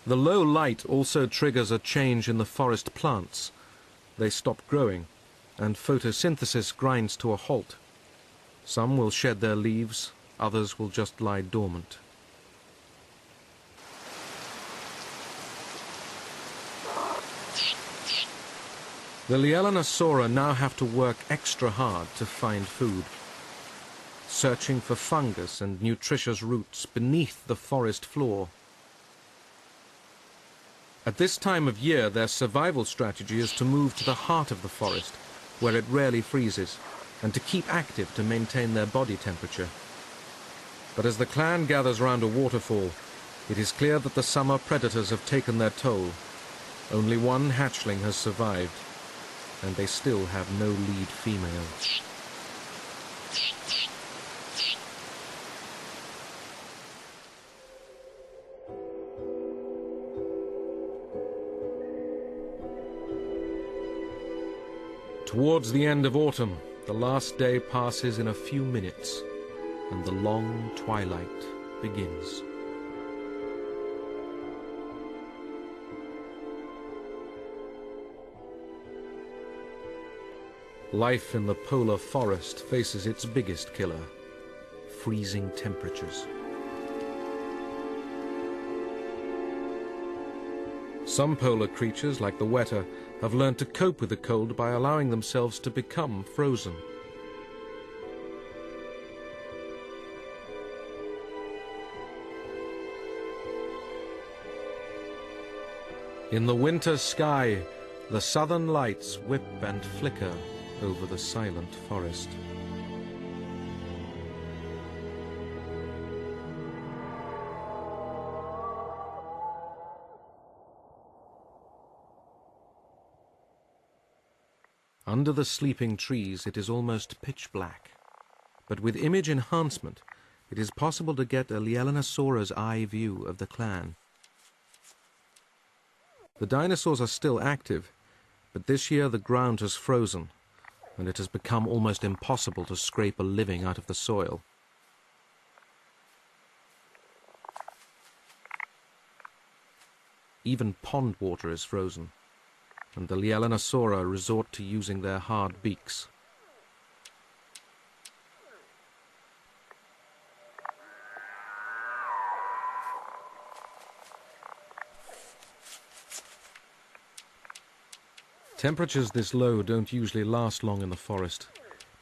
The low light also triggers a change in the forest plants. They stop growing, and photosynthesis grinds to a halt. Some will shed their leaves, others will just lie dormant. The Leallynasaura now have to work extra hard to find food, searching for fungus and nutritious roots beneath the forest floor. At this time of year, their survival strategy is to move to the heart of the forest, where it rarely freezes, and to keep active to maintain their body temperature. But as the clan gathers round a waterfall, it is clear that the summer predators have taken their toll. Only one hatchling has survived, and they still have no lead female. Towards the end of autumn, the last day passes in a few minutes, and the long twilight begins. Life in the polar forest faces its biggest killer: freezing temperatures. Some polar creatures, like the weta, have learned to cope with the cold by allowing themselves to become frozen. In the winter sky, the southern lights whip and flicker over the silent forest. Under the sleeping trees, it is almost pitch black. But with image enhancement, it is possible to get a Leallynasaura's eye view of the clan. The dinosaurs are still active, but this year the ground has frozen, and it has become almost impossible to scrape a living out of the soil. Even pond water is frozen, and the Leallynasaura resort to using their hard beaks. Temperatures this low don't usually last long in the forest,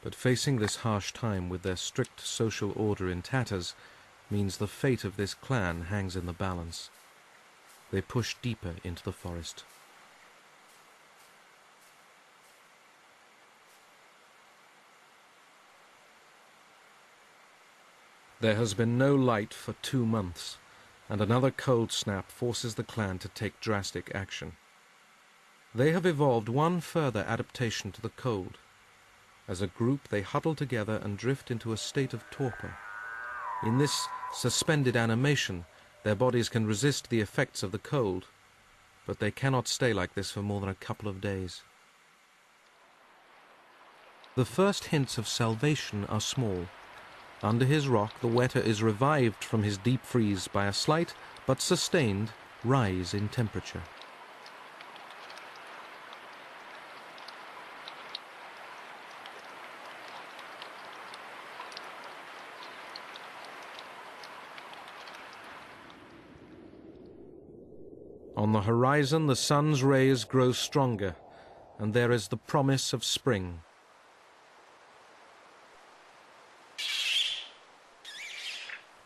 but facing this harsh time with their strict social order in tatters means the fate of this clan hangs in the balance. They push deeper into the forest. There has been no light for 2 months, and another cold snap forces the clan to take drastic action. They have evolved one further adaptation to the cold. As a group, they huddle together and drift into a state of torpor. In this suspended animation, their bodies can resist the effects of the cold, but they cannot stay like this for more than a couple of days. The first hints of salvation are small. Under his rock, the weta is revived from his deep freeze by a slight but sustained rise in temperature. On the horizon, the sun's rays grow stronger, and there is the promise of spring.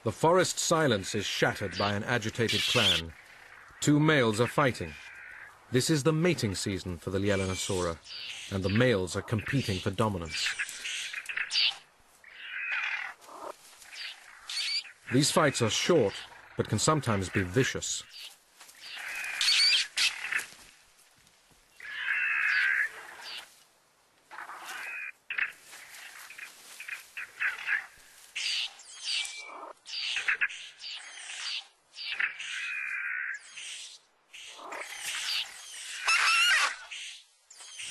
The forest silence is shattered by an agitated clan. 2 males are fighting. This is the mating season for the Leallynasaura, and the males are competing for dominance. These fights are short, but can sometimes be vicious.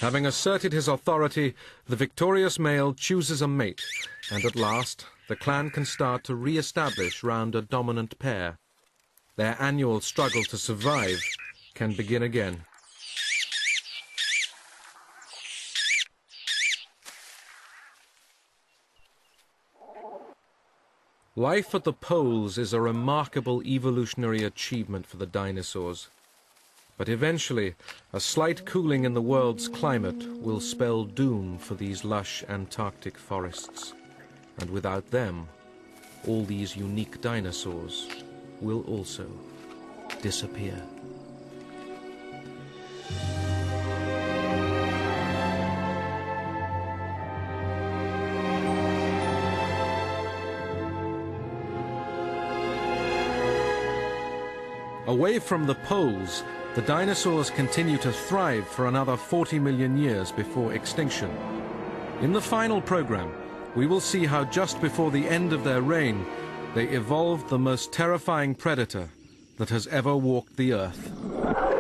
Having asserted his authority, the victorious male chooses a mate, and at last the clan can start to re-establish round a dominant pair. their annual struggle to survive can begin again. Life at the poles is a remarkable evolutionary achievement for the dinosaurs. But eventually, a slight cooling in the world's climate will spell doom for these lush Antarctic forests. And without them, all these unique dinosaurs will also disappear. Away from the poles, the dinosaurs continue to thrive for another 40 million years before extinction. In the final program, we will see how just before the end of their reign, they evolved the most terrifying predator that has ever walked the Earth.